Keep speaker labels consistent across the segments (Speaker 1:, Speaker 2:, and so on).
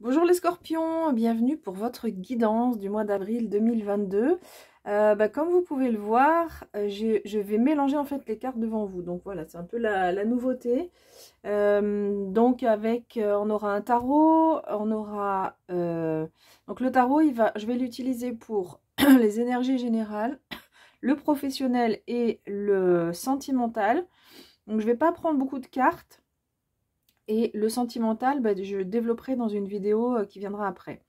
Speaker 1: Bonjour les scorpions, bienvenue pour votre guidance du mois d'avril 2022. Comme vous pouvez le voir, je vais mélanger en fait les cartes devant vous. Donc voilà, c'est un peu la nouveauté. Donc on aura un tarot, on aura... donc le tarot, je vais l'utiliser pour les énergies générales, le professionnel et le sentimental. Donc je ne vais pas prendre beaucoup de cartes. Et le sentimental, je développerai dans une vidéo qui viendra après.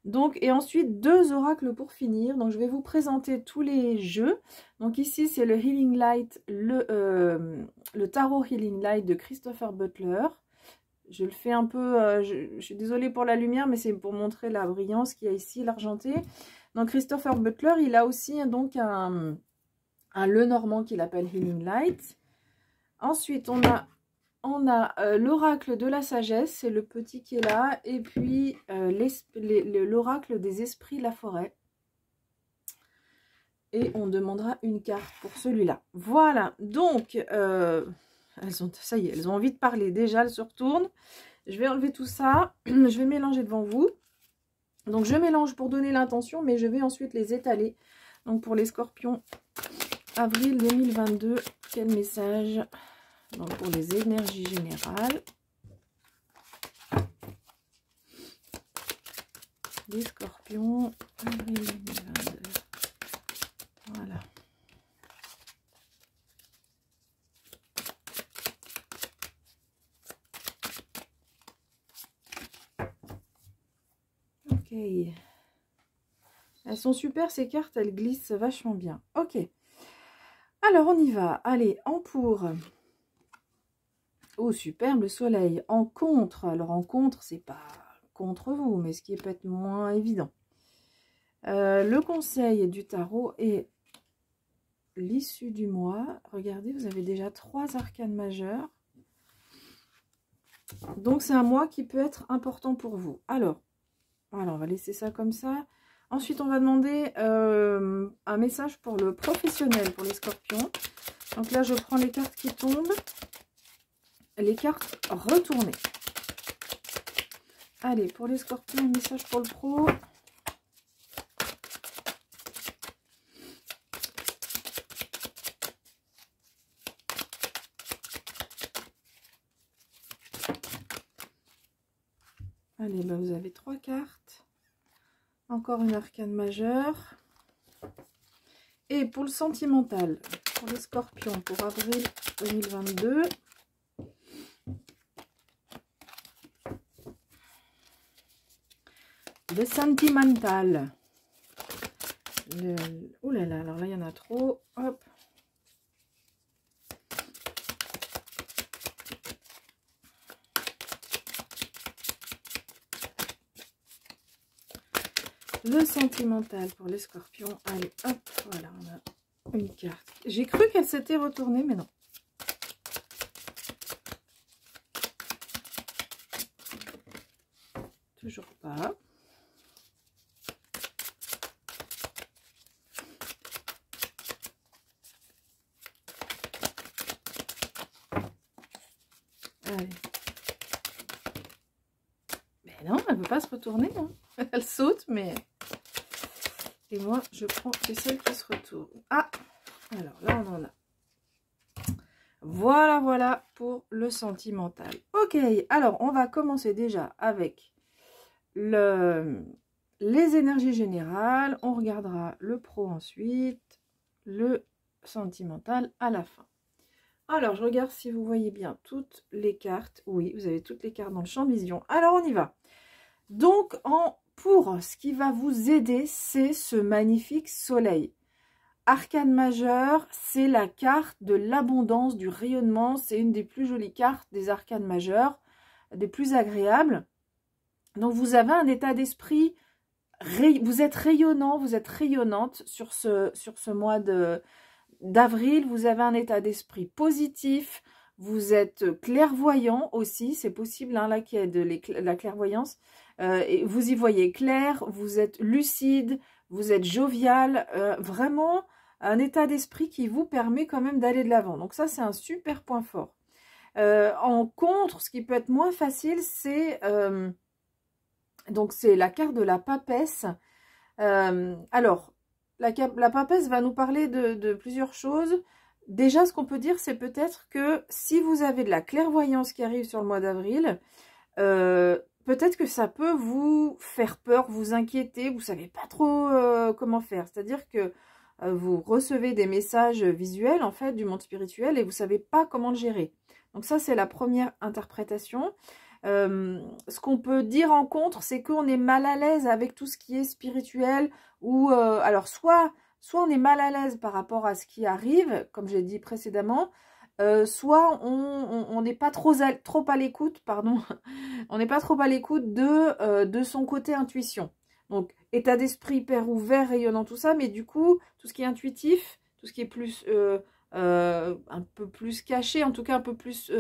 Speaker 1: Donc, et ensuite, 2 oracles pour finir. Donc, je vais vous présenter tous les jeux. Donc ici, c'est le Healing Light, le Tarot Healing Light de Christopher Butler. Je le fais un peu, je suis désolée pour la lumière, mais c'est pour montrer la brillance qu'il y a ici, l'argenté. Donc, Christopher Butler, il a aussi donc un Lenormand qu'il appelle Healing Light. Ensuite, on a l'oracle de la sagesse, c'est le petit qui est là, et puis l'oracle des esprits de la forêt. Et on demandera une carte pour celui-là. Voilà, donc, ça y est, elles ont envie de parler. Déjà, elles se retournent. Je vais enlever tout ça, je vais mélanger devant vous. Donc, je mélange pour donner l'intention, mais je vais ensuite les étaler. Donc, pour les scorpions, avril 2022, quel message ? Donc pour les énergies générales, les scorpions, avril 2022. Voilà. Ok. Elles sont super ces cartes, elles glissent vachement bien. Ok. Alors on y va. Allez, en pour. Oh, superbe, le soleil. En contre. Alors, en contre, c'est pas contre vous, mais ce qui est peut-être moins évident. Le conseil du tarot est l'issue du mois. Regardez, vous avez déjà 3 arcanes majeures. Donc, c'est un mois qui peut être important pour vous. Alors, voilà, on va laisser ça comme ça. Ensuite, on va demander un message pour le professionnel, pour les scorpions. Donc là, je prends les cartes qui tombent. Les cartes retournées. Allez, pour les scorpions, un message pour le pro. Allez, vous avez 3 cartes. Encore une arcane majeure. Et pour le sentimental, pour les scorpions, pour avril 2022. Le sentimental. Oh là là, alors là, il y en a trop. Hop. Le sentimental pour les scorpions. Allez, hop, voilà, on a une carte. J'ai cru qu'elle s'était retournée, mais non. Toujours pas. Allez. Mais non, elle ne veut pas se retourner. Hein. Elle saute, mais... Et moi, je prends... C'est celle qui se retourne. Ah! Alors, là, on en a. Voilà, voilà pour le sentimental. Ok, alors, on va commencer déjà avec les énergies générales. On regardera le pro ensuite, le sentimental à la fin. Alors, je regarde si vous voyez bien toutes les cartes. Oui, vous avez toutes les cartes dans le champ de vision. Alors, on y va. Donc, pour ce qui va vous aider, c'est ce magnifique soleil. Arcane majeure, c'est la carte de l'abondance, du rayonnement. C'est une des plus jolies cartes des arcanes majeures, des plus agréables. Donc, vous avez un état d'esprit, vous êtes rayonnant, vous êtes rayonnante sur ce mois d'avril. Vous avez un état d'esprit positif, vous êtes clairvoyant aussi, c'est possible hein, là qu'il y ait de la clairvoyance. Et vous y voyez clair, vous êtes lucide, vous êtes jovial, vraiment un état d'esprit qui vous permet quand même d'aller de l'avant. Donc ça, c'est un super point fort. En contre, ce qui peut être moins facile, c'est Donc, c'est la carte de la papesse. Alors, la papesse va nous parler de plusieurs choses. Déjà, ce qu'on peut dire, c'est peut-être que si vous avez de la clairvoyance qui arrive sur le mois d'avril, peut-être que ça peut vous faire peur, vous inquiéter, vous savez pas trop comment faire. C'est-à-dire que vous recevez des messages visuels, en fait, du monde spirituel et vous savez pas comment le gérer. Donc ça, c'est la première interprétation. Ce qu'on peut dire en contre, c'est qu'on est mal à l'aise avec tout ce qui est spirituel ou alors soit on est mal à l'aise par rapport à ce qui arrive, comme j'ai dit précédemment, soit on n'est pas trop à l'écoute, pardon, on n'est pas trop à l'écoute de son côté intuition. Donc, état d'esprit hyper ouvert, rayonnant, tout ça, mais du coup, tout ce qui est intuitif, tout ce qui est plus un peu plus caché, en tout cas un peu plus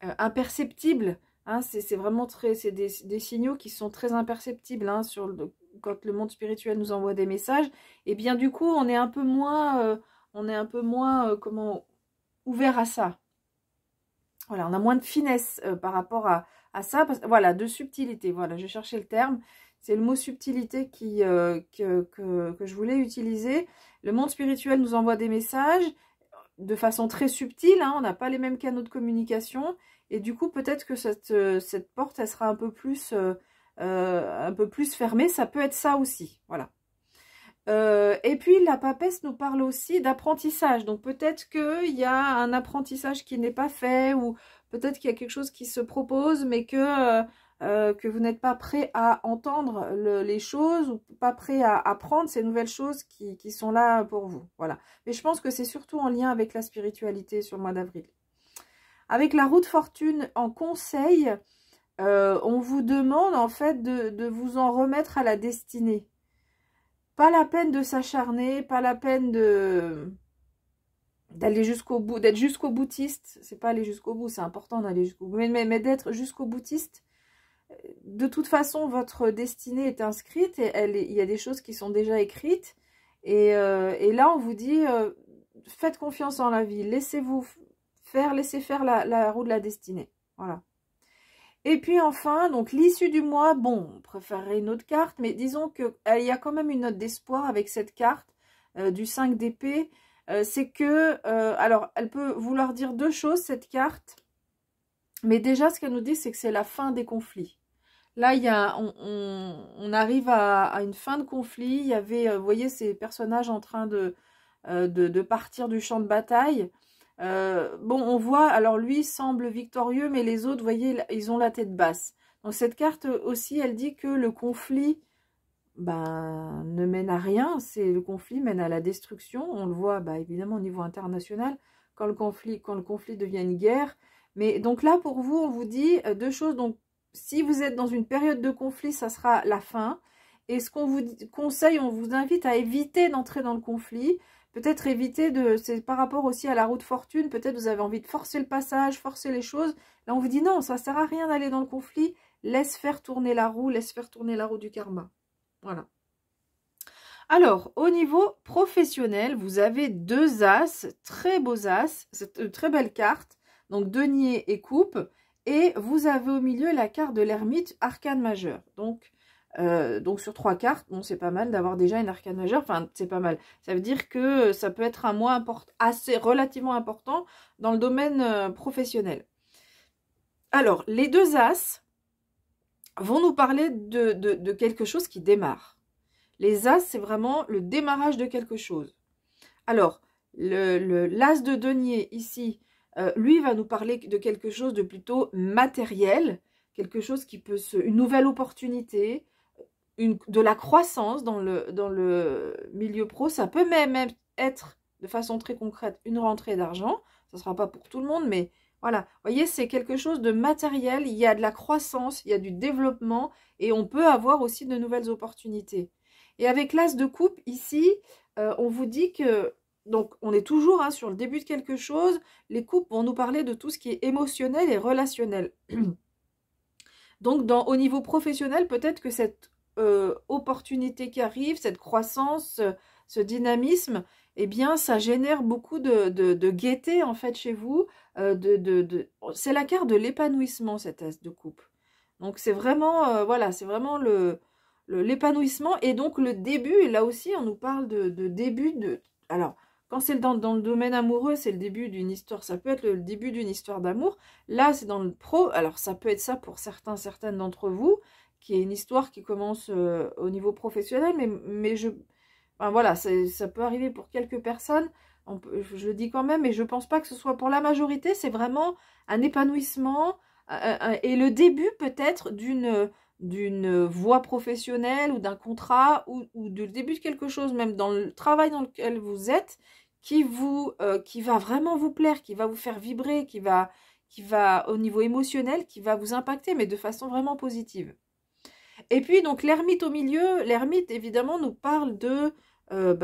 Speaker 1: imperceptible, hein, c'est vraiment très, c'est des signaux qui sont très imperceptibles, hein, quand le monde spirituel nous envoie des messages, et bien du coup on est un peu moins, comment, ouvert à ça. Voilà, on a moins de finesse par rapport à ça, voilà, de subtilité, voilà, je cherchais le terme, c'est le mot subtilité que je voulais utiliser. Le monde spirituel nous envoie des messages de façon très subtile, hein, on n'a pas les mêmes canaux de communication, et du coup peut-être que cette porte, elle sera un peu plus fermée, ça peut être ça aussi, voilà. Et puis la papesse nous parle aussi d'apprentissage, donc peut-être qu'il y a un apprentissage qui n'est pas fait, ou peut-être qu'il y a quelque chose qui se propose, mais que vous n'êtes pas prêt à entendre les choses, ou pas prêt à apprendre ces nouvelles choses qui sont là pour vous, voilà. Mais je pense que c'est surtout en lien avec la spiritualité sur le mois d'avril. Avec la roue de fortune en conseil, on vous demande en fait de vous en remettre à la destinée. Pas la peine de s'acharner, pas la peine d'aller jusqu'au bout, d'être jusqu'au boutiste. C'est pas aller jusqu'au bout, c'est important d'aller jusqu'au bout, mais d'être jusqu'au boutiste. De toute façon, votre destinée est inscrite et il y a des choses qui sont déjà écrites. Et là, on vous dit, faites confiance en la vie, laissez faire la roue de la destinée. Voilà. Et puis enfin, donc l'issue du mois, bon, on préférerait une autre carte, mais disons qu'il y a quand même une note d'espoir avec cette carte du 5 d'épée. C'est que, alors, elle peut vouloir dire deux choses, cette carte. Mais déjà, ce qu'elle nous dit, c'est que c'est la fin des conflits. Là, on arrive à une fin de conflit. Il y avait, vous voyez, ces personnages en train de partir du champ de bataille. Bon, on voit, alors lui semble victorieux, mais les autres, vous voyez, ils ont la tête basse. Donc cette carte aussi, elle dit que le conflit ne mène à rien. Le conflit mène à la destruction. On le voit évidemment au niveau international, quand le conflit devient une guerre. Mais donc là, pour vous, on vous dit deux choses. Donc, si vous êtes dans une période de conflit, ça sera la fin. Et ce qu'on vous conseille, on vous invite à éviter d'entrer dans le conflit. Peut-être éviter c'est par rapport aussi à la roue de fortune, peut-être vous avez envie de forcer le passage, forcer les choses. Là, on vous dit non, ça ne sert à rien d'aller dans le conflit. Laisse faire tourner la roue, du karma. Voilà. Alors, au niveau professionnel, vous avez deux as, très beaux as, c'est une très belle carte. Donc, denier et coupe. Et vous avez au milieu la carte de l'ermite, arcane majeur. Donc, sur 3 cartes, bon, c'est pas mal d'avoir déjà une arcane majeure. Enfin, c'est pas mal. Ça veut dire que ça peut être un mois relativement important dans le domaine professionnel. Alors, les deux as vont nous parler de quelque chose qui démarre. Les as, c'est vraiment le démarrage de quelque chose. Alors, l'as de denier ici, lui va nous parler de quelque chose de plutôt matériel, quelque chose qui peut une nouvelle opportunité, de la croissance dans le milieu pro. Ça peut même être de façon très concrète une rentrée d'argent. Ça ne sera pas pour tout le monde, mais voilà. Vous voyez, c'est quelque chose de matériel. Il y a de la croissance, il y a du développement et on peut avoir aussi de nouvelles opportunités. Et avec l'as de coupe, ici, on vous dit que, donc on est toujours sur le début de quelque chose. Les coupes vont nous parler de tout ce qui est émotionnel et relationnel. Donc au niveau professionnel, peut-être que cette opportunité qui arrive, cette croissance, ce dynamisme, eh bien, ça génère beaucoup de gaieté, en fait, chez vous. C'est la carte de l'épanouissement, cette as de coupe. Donc c'est vraiment, voilà, c'est vraiment l'épanouissement et donc le début. Et là aussi, on nous parle de début de... Alors, quand c'est dans le domaine amoureux, c'est le début d'une histoire. Ça peut être le début d'une histoire d'amour. Là, c'est dans le pro. Alors, ça peut être ça pour certains, certaines d'entre vous, qui est une histoire qui commence au niveau professionnel. Mais enfin, voilà, ça peut arriver pour quelques personnes. Je le dis quand même, mais je pense pas que ce soit pour la majorité. C'est vraiment un épanouissement et le début peut-être d'une voie professionnelle ou d'un contrat ou du début de quelque chose, même dans le travail dans lequel vous êtes, qui va vraiment vous plaire, qui va vous faire vibrer, qui va au niveau émotionnel, qui va vous impacter, mais de façon vraiment positive. Et puis donc l'ermite au milieu, l'ermite évidemment nous parle de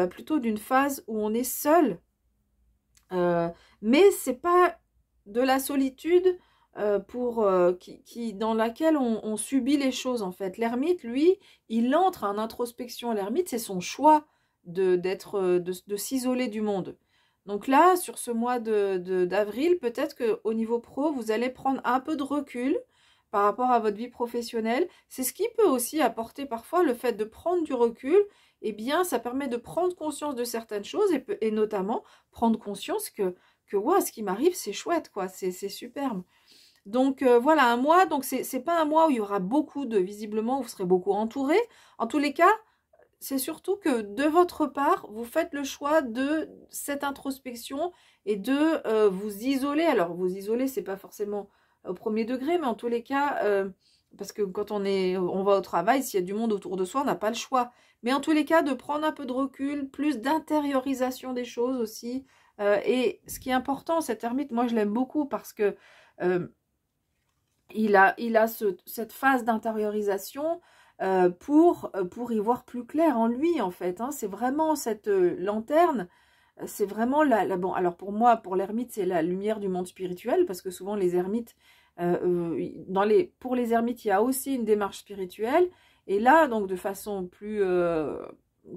Speaker 1: plutôt d'une phase où on est seul, mais c'est pas de la solitude dans laquelle on subit les choses en fait. L'ermite, lui, il entre en introspection. L'ermite, c'est son choix de s'isoler du monde. Donc là, sur ce mois d'avril, peut-être qu'au niveau pro, vous allez prendre un peu de recul par rapport à votre vie professionnelle. C'est ce qui peut aussi apporter parfois le fait de prendre du recul. Eh bien, ça permet de prendre conscience de certaines choses et notamment prendre conscience que ouais, ce qui m'arrive, c'est chouette, quoi, c'est superbe. Donc voilà, un mois, donc c'est pas un mois où il y aura beaucoup visiblement, vous serez beaucoup entouré. En tous les cas, c'est surtout que de votre part, vous faites le choix de cette introspection et de vous isoler. Alors, vous isoler, c'est pas forcément au premier degré, mais en tous les cas, parce que quand on va au travail, s'il y a du monde autour de soi, on n'a pas le choix. Mais en tous les cas, de prendre un peu de recul, plus d'intériorisation des choses aussi. Et ce qui est important, cet ermite, moi je l'aime beaucoup parce que il a cette phase d'intériorisation pour y voir plus clair en lui, en fait. Hein. C'est vraiment cette lanterne, c'est vraiment bon, alors pour moi, pour l'ermite, c'est la lumière du monde spirituel, parce que souvent les ermites, pour les ermites, il y a aussi une démarche spirituelle. Et là, donc de façon plus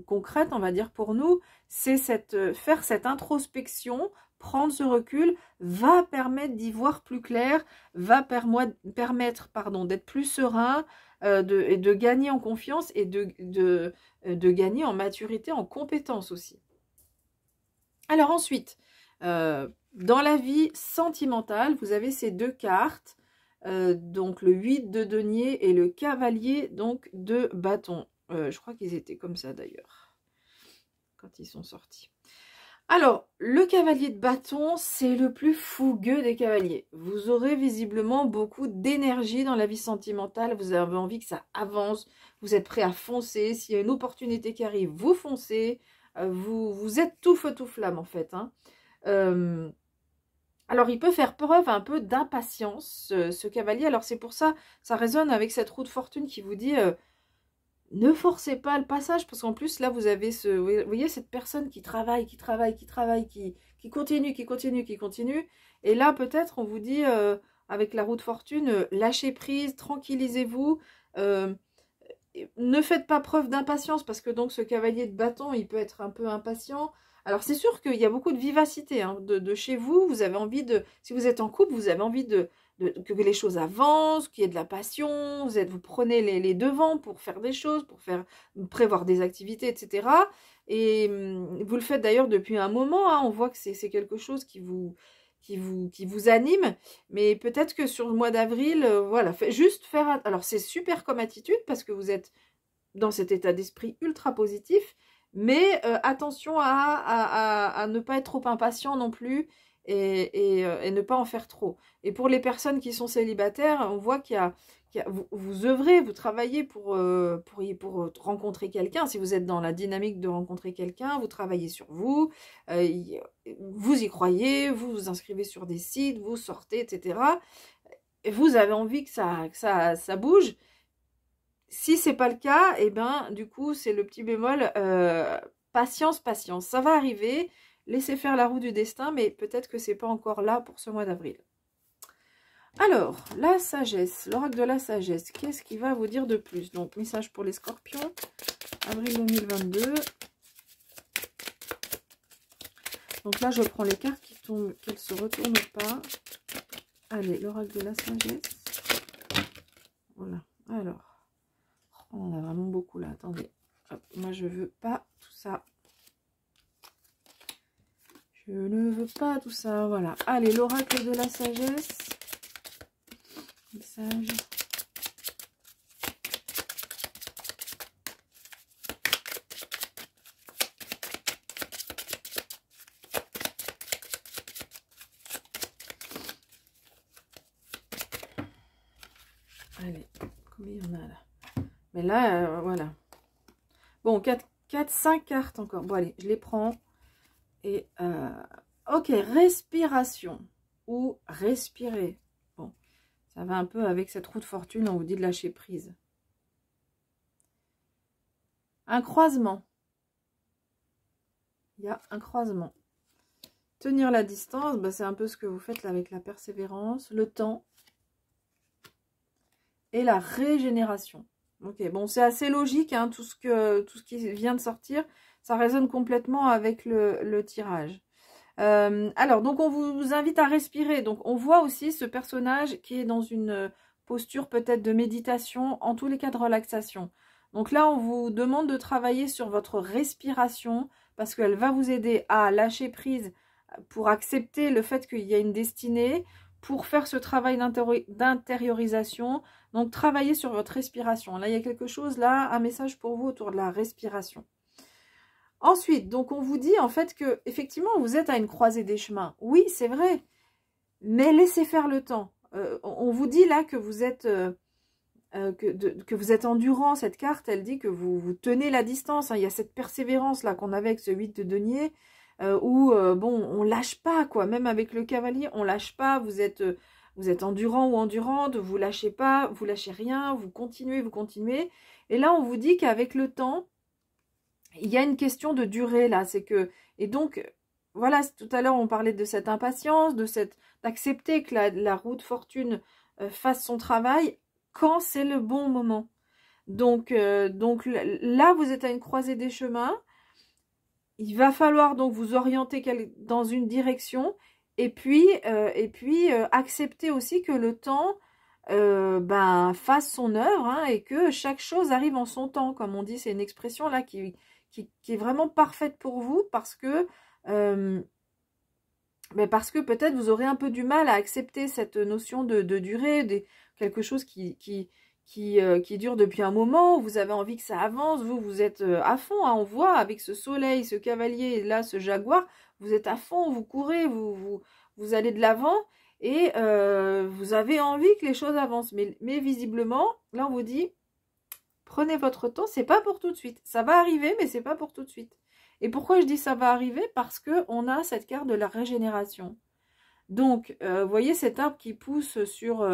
Speaker 1: concrète, on va dire pour nous, c'est faire cette introspection, prendre ce recul, va permettre d'y voir plus clair, va permettre d'être plus serein, et de gagner en confiance et de gagner en maturité, en compétence aussi. Alors ensuite, dans la vie sentimentale, vous avez ces deux cartes, donc le 8 de denier et le cavalier donc de bâton. Je crois qu'ils étaient comme ça d'ailleurs, quand ils sont sortis. Alors, le cavalier de bâton, c'est le plus fougueux des cavaliers. Vous aurez visiblement beaucoup d'énergie dans la vie sentimentale. Vous avez envie que ça avance. Vous êtes prêt à foncer. S'il y a une opportunité qui arrive, vous foncez. Vous êtes tout feu, tout flamme, en fait. Hein. Alors, il peut faire preuve un peu d'impatience, ce cavalier. Alors, c'est pour ça, ça résonne avec cette roue de fortune qui vous dit... ne forcez pas le passage, parce qu'en plus, là, vous avez vous voyez cette personne qui travaille, qui continue. Et là, peut-être, on vous dit, avec la roue de fortune, lâchez prise, tranquillisez-vous. Ne faites pas preuve d'impatience, parce que donc, ce cavalier de bâton, il peut être un peu impatient. Alors, c'est sûr qu'il y a beaucoup de vivacité hein, de chez vous. Vous avez envie de... Si vous êtes en couple, vous avez envie que les choses avancent, qu'il y ait de la passion, vous prenez les devants pour faire des choses, pour prévoir des activités, etc. Et vous le faites d'ailleurs depuis un moment, hein, on voit que c'est quelque chose qui vous anime, mais peut-être que sur le mois d'avril, voilà, alors c'est super comme attitude, parce que vous êtes dans cet état d'esprit ultra positif, mais attention à ne pas être trop impatient non plus, et ne pas en faire trop. Et pour les personnes qui sont célibataires, on voit vous œuvrez, vous travaillez pour rencontrer quelqu'un. Si vous êtes dans la dynamique de rencontrer quelqu'un, vous travaillez sur vous, vous y croyez, vous vous inscrivez sur des sites, vous sortez, etc. Et vous avez envie que ça bouge. Si c'est pas le cas, et ben du coup c'est le petit bémol, patience, ça va arriver. Laissez faire la roue du destin, mais peut-être que c'est pas encore là pour ce mois d'avril. Alors, la sagesse, l'oracle de la sagesse, qu'est-ce qui va vous dire de plus? Donc, message pour les scorpions, avril 2022. Donc là, je prends les cartes qui tombent, qu'elles se retournent pas. Allez, l'oracle de la sagesse. Voilà. Alors, on en a vraiment beaucoup là. Attendez. Hop, moi, je veux pas tout ça. Je ne veux pas tout ça. Voilà. Allez, l'oracle de la sagesse. Message. Allez, combien il y en a là? Mais là, voilà. Bon, 5 cartes encore. Bon, allez, je les prends. Et, ok, respiration. Ou respirer. Bon, ça va un peu avec cette roue de fortune. On vous dit de lâcher prise. Un croisement. Il y a un croisement. Tenir la distance, bah, c'est un peu ce que vous faites là avec la persévérance, le temps et la régénération. Ok, bon, c'est assez logique, hein, tout ce qui vient de sortir, ça résonne complètement avec le tirage. Alors, donc on vous invite à respirer. Donc on voit aussi ce personnage qui est dans une posture peut-être de méditation, en tous les cas de relaxation. Donc là, on vous demande de travailler sur votre respiration parce qu'elle va vous aider à lâcher prise pour accepter le fait qu'il y a une destinée, pour faire ce travail d'intériorisation. Donc travaillez sur votre respiration. Là, il y a quelque chose, là, un message pour vous autour de la respiration. Ensuite, donc on vous dit en fait que effectivement vous êtes à une croisée des chemins. Oui, c'est vrai, mais laissez faire le temps. On vous dit là que vous êtes que vous êtes endurant. Cette carte, elle dit que vous tenez la distance. Hein. Il y a cette persévérance là qu'on avait avec ce 8 de denier où bon, on lâche pas quoi. Même avec le cavalier, on lâche pas. Vous êtes endurant ou endurante, vous lâchez pas, vous lâchez rien, vous continuez, vous continuez. Et là, on vous dit qu'avec le temps, il y a une question de durée là, c'est que, et donc, voilà, tout à l'heure on parlait de cette impatience, d'accepter que la roue de fortune fasse son travail quand c'est le bon moment. Donc là, vous êtes à une croisée des chemins, il va falloir donc vous orienter dans une direction, et puis accepter aussi que le temps fasse son œuvre, hein, et que chaque chose arrive en son temps, comme on dit, c'est une expression là qui est vraiment parfaite pour vous parce que peut-être vous aurez un peu du mal à accepter cette notion de durée, quelque chose qui dure depuis un moment, vous avez envie que ça avance, vous êtes à fond, hein, on voit avec ce soleil, ce cavalier, et là ce jaguar, vous êtes à fond, vous courez, vous allez de l'avant, et vous avez envie que les choses avancent, mais visiblement, là on vous dit, prenez votre temps, c'est pas pour tout de suite. Ça va arriver, mais c'est pas pour tout de suite. Et pourquoi je dis ça va arriver? Parce qu'on a cette carte de la régénération. Donc, vous voyez cet arbre qui pousse sur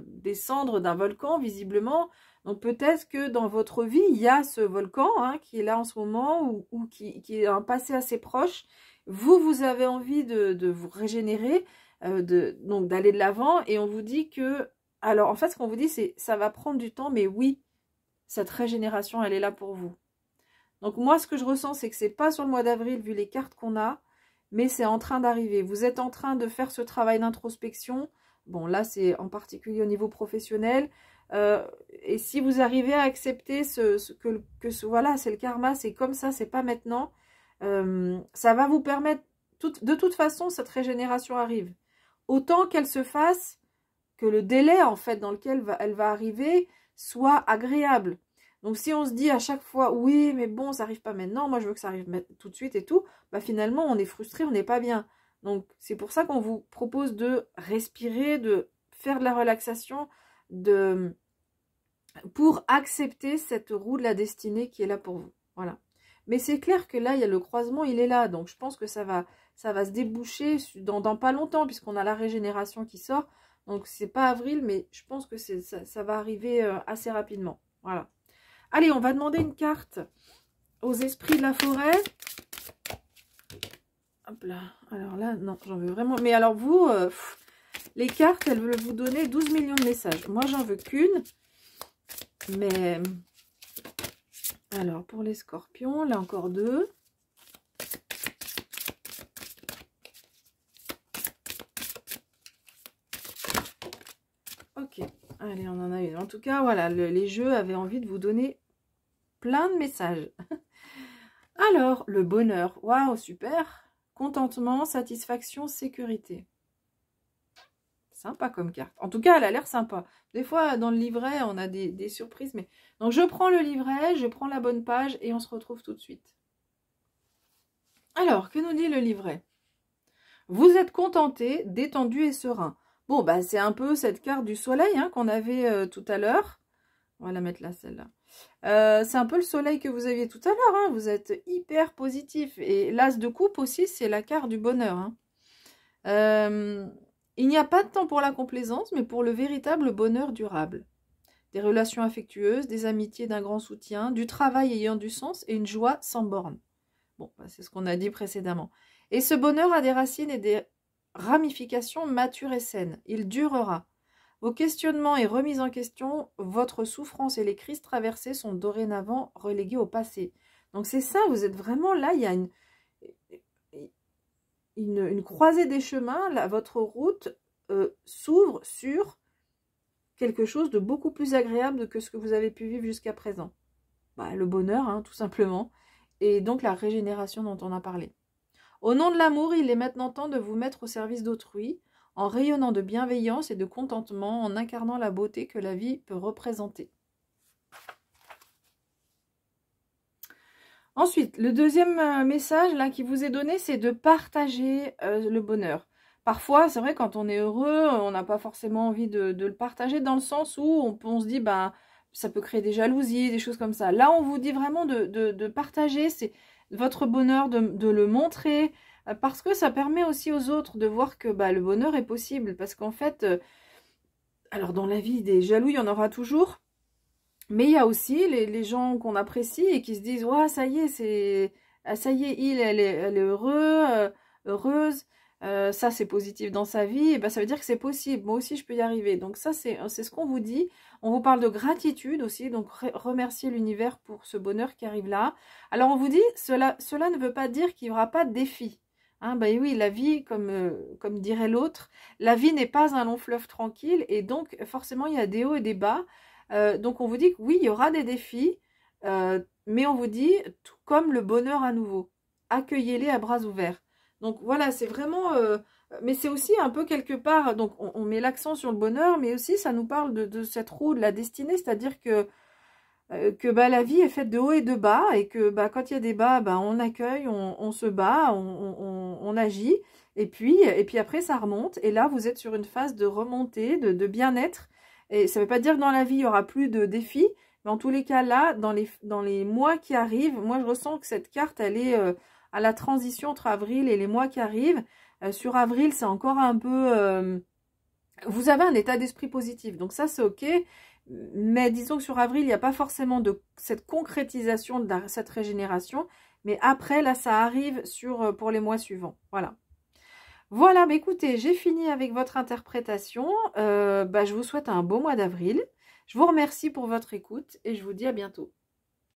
Speaker 1: des cendres d'un volcan, visiblement. Donc, peut-être que dans votre vie, il y a ce volcan hein, qui est là en ce moment ou qui est un passé assez proche. Vous avez envie de vous régénérer, donc d'aller de l'avant. Et on vous dit que... Alors, en fait, ce qu'on vous dit, c'est ça va prendre du temps, mais oui, cette régénération, elle est là pour vous. Donc moi, ce que je ressens, c'est que c'est pas sur le mois d'avril, vu les cartes qu'on a, mais c'est en train d'arriver. Vous êtes en train de faire ce travail d'introspection. Bon, là, c'est en particulier au niveau professionnel. Et si vous arrivez à accepter voilà, c'est le karma, c'est comme ça, c'est pas maintenant, ça va vous permettre, de toute façon, cette régénération arrive. Autant qu'elle se fasse, que le délai, en fait, dans lequel elle va arriver, soit agréable. Donc si on se dit à chaque fois oui mais bon ça arrive pas maintenant, moi je veux que ça arrive tout de suite et tout, bah finalement on est frustré, on n'est pas bien. Donc c'est pour ça qu'on vous propose de respirer, de faire de la relaxation, pour accepter cette roue de la destinée qui est là pour vous. Voilà. Mais c'est clair que là il y a le croisement, il est là, donc je pense que ça va se déboucher dans pas longtemps puisqu'on a la régénération qui sort. Donc c'est pas avril, mais je pense que ça va arriver assez rapidement. Voilà. Allez, on va demander une carte aux esprits de la forêt. Hop là. Alors là, non, j'en veux vraiment... Mais alors vous, les cartes, elles veulent vous donner 12 millions de messages. Moi, j'en veux qu'une. Mais... Alors, pour les scorpions, là encore 2. Ok. Allez, on en a une. En tout cas, voilà, les jeux avaient envie de vous donner plein de messages. Alors, le bonheur. Waouh, super. Contentement, satisfaction, sécurité. Sympa comme carte. En tout cas, elle a l'air sympa. Des fois, dans le livret, on a des surprises. Mais donc, je prends le livret, je prends la bonne page et on se retrouve tout de suite. Alors, que nous dit le livret? Vous êtes contenté, détendu et serein. Bon, bah, c'est un peu cette carte du soleil hein, qu'on avait tout à l'heure. On va la mettre là, celle-là. C'est un peu le soleil que vous aviez tout à l'heure. Hein. Vous êtes hyper positif. Et l'as de coupe aussi, c'est la carte du bonheur. Hein. Il n'y a pas de temps pour la complaisance, mais pour le véritable bonheur durable. Des relations affectueuses, des amitiés d'un grand soutien, du travail ayant du sens et une joie sans borne. Bon, bah, c'est ce qu'on a dit précédemment. Et ce bonheur a des racines et des ramifications matures et saines. Il durera. Vos questionnements et remises en question, votre souffrance et les crises traversées sont dorénavant relégués au passé. Donc c'est ça, vous êtes vraiment là, il y a une croisée des chemins, là, votre route s'ouvre sur quelque chose de beaucoup plus agréable que ce que vous avez pu vivre jusqu'à présent. Bah, le bonheur, hein, tout simplement, et donc la régénération dont on a parlé. Au nom de l'amour, il est maintenant temps de vous mettre au service d'autrui, en rayonnant de bienveillance et de contentement, en incarnant la beauté que la vie peut représenter. Ensuite, le deuxième message là qui vous est donné, c'est de partager le bonheur. Parfois, c'est vrai, quand on est heureux, on n'a pas forcément envie de le partager dans le sens où on se dit, ben, ça peut créer des jalousies, des choses comme ça. Là, on vous dit vraiment de partager, c'est votre bonheur, de le montrer, parce que ça permet aussi aux autres de voir que bah, le bonheur est possible. Parce qu'en fait, alors dans la vie, des jaloux, il y en aura toujours. Mais il y a aussi les gens qu'on apprécie et qui se disent « Ouais, ça y est, ça y est, elle est heureuse, ça c'est positif dans sa vie. » Et ben, ça veut dire que c'est possible. Moi aussi, je peux y arriver. Donc ça, c'est ce qu'on vous dit. On vous parle de gratitude aussi. Donc, remercier l'univers pour ce bonheur qui arrive là. Alors, on vous dit, cela ne veut pas dire qu'il n'y aura pas de défi. Hein, ben oui, la vie, comme dirait l'autre, la vie n'est pas un long fleuve tranquille. Et donc, forcément, il y a des hauts et des bas. Donc on vous dit que oui, il y aura des défis, mais on vous dit, tout comme le bonheur à nouveau, accueillez-les à bras ouverts. Donc voilà, c'est vraiment, mais c'est aussi un peu quelque part, donc on met l'accent sur le bonheur, mais aussi ça nous parle de cette roue de la destinée, c'est-à-dire que bah, la vie est faite de hauts et de bas, et que bah, quand il y a des bas, bah, on accueille, on se bat, on agit, et puis après ça remonte, et là vous êtes sur une phase de remontée, de bien-être. Et ça ne veut pas dire que dans la vie, il n'y aura plus de défis. Mais en tous les cas, là, dans les mois qui arrivent, moi, je ressens que cette carte, elle est à la transition entre avril et les mois qui arrivent. Sur avril, c'est encore un peu... vous avez un état d'esprit positif. Donc ça, c'est OK. Mais disons que sur avril, il n'y a pas forcément de cette concrétisation de cette régénération. Mais après, là, ça arrive pour les mois suivants. Voilà. Voilà, bah écoutez, j'ai fini avec votre interprétation. Je vous souhaite un beau mois d'avril. Je vous remercie pour votre écoute et je vous dis à bientôt.